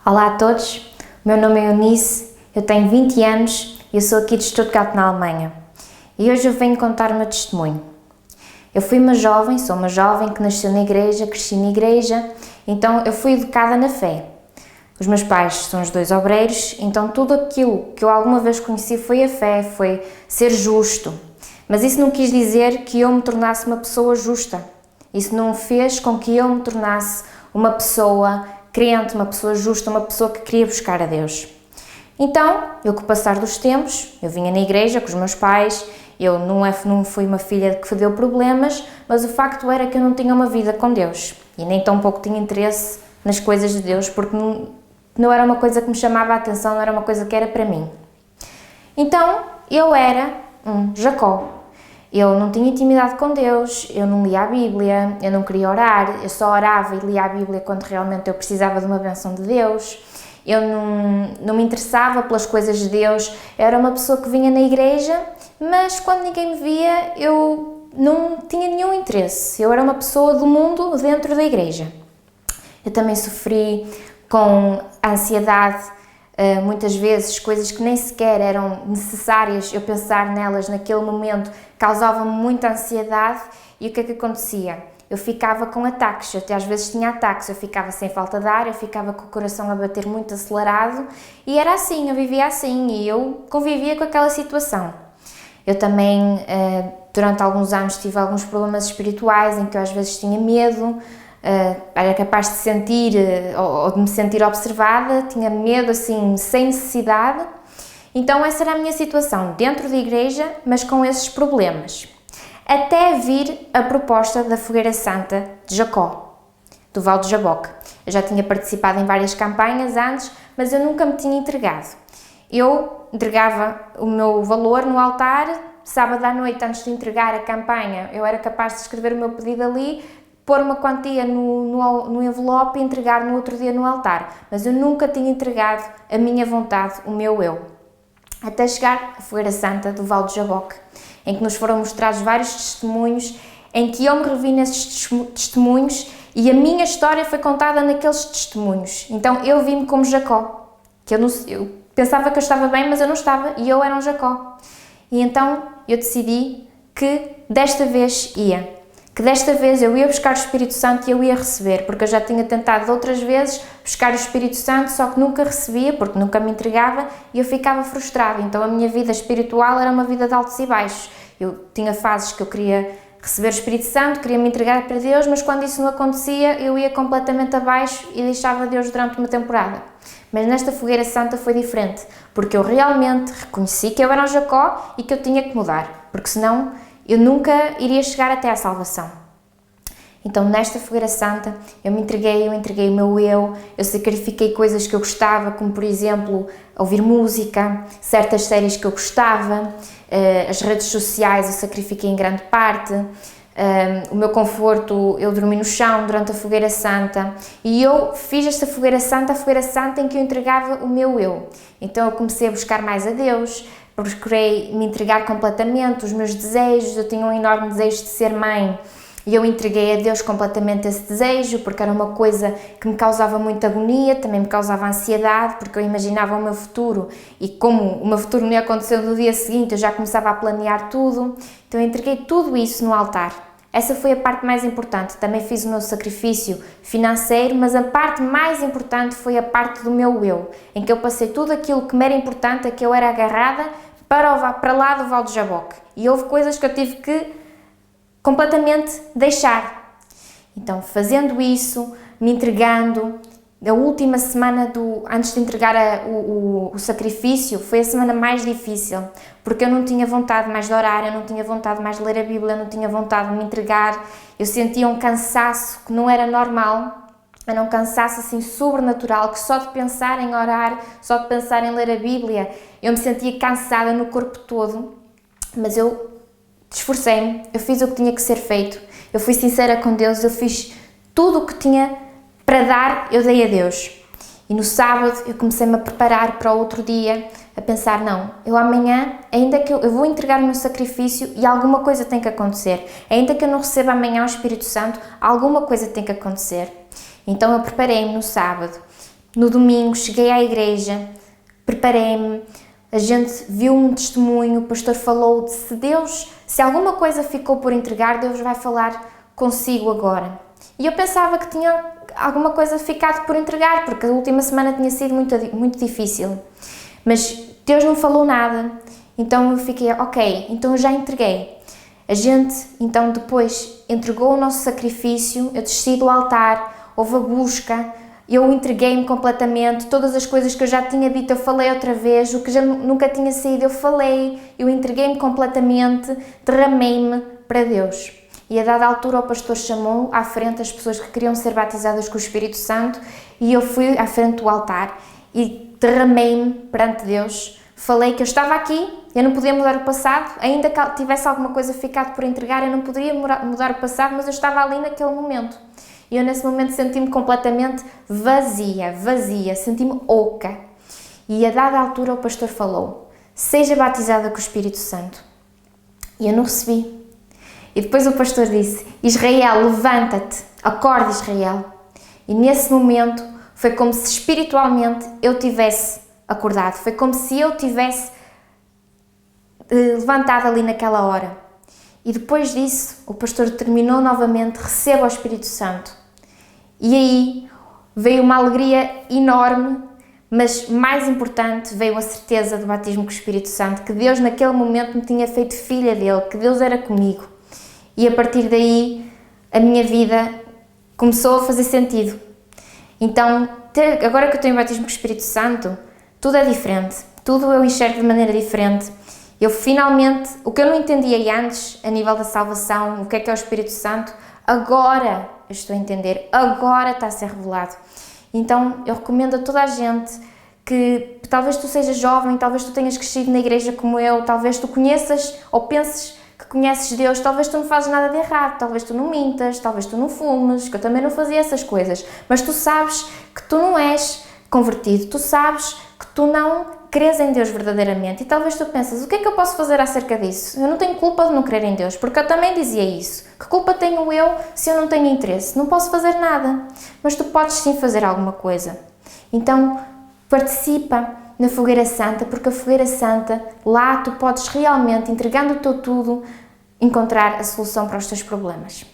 Olá a todos, o meu nome é Eunice, eu tenho 20 anos e eu sou aqui de Stuttgart, na Alemanha. E hoje eu venho contar o meu testemunho. Eu sou uma jovem que nasceu na igreja, cresci na igreja, então eu fui educada na fé. Os meus pais são os dois obreiros, então tudo aquilo que eu alguma vez conheci foi a fé, foi ser justo. Mas isso não quis dizer que eu me tornasse uma pessoa justa. Isso não fez com que eu me tornasse uma pessoa crente, uma pessoa justa, uma pessoa que queria buscar a Deus. Então, eu com o passar dos tempos, eu vinha na igreja com os meus pais, eu não fui uma filha que deu problemas, mas o facto era que eu não tinha uma vida com Deus e nem tão pouco tinha interesse nas coisas de Deus, porque não era uma coisa que me chamava a atenção, não era uma coisa que era para mim. Então, eu era um Jacó. Eu não tinha intimidade com Deus, eu não lia a Bíblia, eu não queria orar, eu só orava e lia a Bíblia quando realmente eu precisava de uma bênção de Deus. Eu não me interessava pelas coisas de Deus, eu era uma pessoa que vinha na igreja, mas quando ninguém me via eu não tinha nenhum interesse. Eu era uma pessoa do mundo dentro da igreja. Eu também sofri com ansiedade, muitas vezes coisas que nem sequer eram necessárias eu pensar nelas naquele momento causavam-me muita ansiedade. E o que é que acontecia? Eu ficava com ataques, eu até às vezes tinha ataques, eu ficava sem falta de ar, eu ficava com o coração a bater muito acelerado e era assim, eu vivia assim e eu convivia com aquela situação. Eu também, durante alguns anos, tive alguns problemas espirituais em que eu às vezes tinha medo, era capaz de sentir ou de me sentir observada, tinha medo assim, sem necessidade. Então essa era a minha situação, dentro da igreja, mas com esses problemas. Até vir a proposta da Fogueira Santa de Jacó, do Val de Jaboque. Eu já tinha participado em várias campanhas antes, mas eu nunca me tinha entregado. Eu entregava o meu valor no altar, sábado à noite, antes de entregar a campanha, eu era capaz de escrever o meu pedido ali, pôr uma quantia no envelope e entregar no outro dia no altar. Mas eu nunca tinha entregado a minha vontade, o meu eu. Até chegar à Fogueira Santa do Val de Jaboque, em que nos foram mostrados vários testemunhos, em que eu me revi nesses testemunhos e a minha história foi contada naqueles testemunhos. Então eu vi-me como Jacó, que eu pensava que eu estava bem, mas eu não estava, e eu era um Jacó. E então eu decidi que desta vez eu ia buscar o Espírito Santo e eu ia receber, porque eu já tinha tentado outras vezes buscar o Espírito Santo, só que nunca recebia, porque nunca me entregava e eu ficava frustrada. Então a minha vida espiritual era uma vida de altos e baixos. Eu tinha fases que eu queria receber o Espírito Santo, queria me entregar para Deus, mas quando isso não acontecia eu ia completamente abaixo e deixava Deus durante uma temporada. Mas nesta Fogueira Santa foi diferente, porque eu realmente reconheci que eu era um Jacó e que eu tinha que mudar, porque senão eu nunca iria chegar até à salvação. Então nesta Fogueira Santa eu entreguei o meu eu sacrifiquei coisas que eu gostava, como por exemplo ouvir música, certas séries que eu gostava, as redes sociais eu sacrifiquei em grande parte, o meu conforto, eu dormi no chão durante a Fogueira Santa e eu fiz esta Fogueira Santa, a Fogueira Santa em que eu entregava o meu eu. Então eu comecei a buscar mais a Deus, procurei me entregar completamente, os meus desejos, eu tinha um enorme desejo de ser mãe e eu entreguei a Deus completamente esse desejo, porque era uma coisa que me causava muita agonia, também me causava ansiedade, porque eu imaginava o meu futuro e como o meu futuro não ia acontecer no dia seguinte, eu já começava a planear tudo, então eu entreguei tudo isso no altar. Essa foi a parte mais importante, também fiz o meu sacrifício financeiro, mas a parte mais importante foi a parte do meu eu, em que eu passei tudo aquilo que me era importante, a que eu era agarrada, para lá do Val de Jaboque. E houve coisas que eu tive que completamente deixar. Então, fazendo isso, me entregando, a última semana antes de entregar o sacrifício foi a semana mais difícil, porque eu não tinha vontade mais de orar, eu não tinha vontade mais de ler a Bíblia, eu não tinha vontade de me entregar, eu sentia um cansaço que não era normal, era um cansaço assim sobrenatural, que só de pensar em orar, só de pensar em ler a Bíblia, eu me sentia cansada no corpo todo, mas eu esforcei-me, eu fiz o que tinha que ser feito, eu fui sincera com Deus, eu fiz tudo o que tinha para dar, eu dei a Deus. E no sábado eu comecei-me a preparar para o outro dia, a pensar, não, eu amanhã, ainda que eu vou entregar o meu sacrifício e alguma coisa tem que acontecer, ainda que eu não receba amanhã o Espírito Santo, alguma coisa tem que acontecer. Então eu preparei-me no sábado. No domingo cheguei à igreja, preparei-me, a gente viu um testemunho, o pastor falou de se alguma coisa ficou por entregar, Deus vai falar consigo agora. E eu pensava que tinha alguma coisa ficado por entregar, porque a última semana tinha sido muito difícil. Mas Deus não falou nada, então eu fiquei, ok, então eu já entreguei. A gente, então, depois entregou o nosso sacrifício, eu desci do altar, houve a busca, eu entreguei-me completamente, todas as coisas que eu já tinha dito eu falei outra vez, o que já nunca tinha saído eu falei, eu entreguei-me completamente, derramei-me para Deus. E a dada altura o pastor chamou à frente as pessoas que queriam ser batizadas com o Espírito Santo e eu fui à frente do altar e derramei-me perante Deus, falei que eu estava aqui, eu não podia mudar o passado, ainda que tivesse alguma coisa ficado por entregar, eu não poderia mudar o passado, mas eu estava ali naquele momento. E eu nesse momento senti-me completamente vazia, senti-me oca. E a dada altura o pastor falou, seja batizada com o Espírito Santo. E eu não recebi. E depois o pastor disse, Israel, levanta-te, acorde Israel. E nesse momento foi como se espiritualmente eu tivesse acordado, foi como se eu tivesse levantado ali naquela hora. E depois disso o pastor terminou novamente, receba o Espírito Santo. E aí veio uma alegria enorme, mas mais importante veio a certeza do batismo com o Espírito Santo, que Deus naquele momento me tinha feito filha dele, que Deus era comigo. E a partir daí a minha vida começou a fazer sentido. Então, agora que eu tenho o batismo com o Espírito Santo, tudo é diferente, tudo eu enxergo de maneira diferente. Eu finalmente, o que eu não entendia antes, a nível da salvação, o que é o Espírito Santo, agora eu estou a entender, agora está a ser revelado. Então eu recomendo a toda a gente que talvez tu sejas jovem, talvez tu tenhas crescido na igreja como eu, talvez tu conheças ou penses que conheces Deus, talvez tu não fazes nada de errado, talvez tu não mintas, talvez tu não fumes, que eu também não fazia essas coisas, mas tu sabes que tu não és convertido, tu sabes que tu não crês em Deus verdadeiramente e talvez tu pensas, o que é que eu posso fazer acerca disso? Eu não tenho culpa de não crer em Deus, porque eu também dizia isso. Que culpa tenho eu se eu não tenho interesse? Não posso fazer nada, mas tu podes sim fazer alguma coisa. Então participa na Fogueira Santa, porque a Fogueira Santa, lá tu podes realmente, entregando o teu tudo, encontrar a solução para os teus problemas.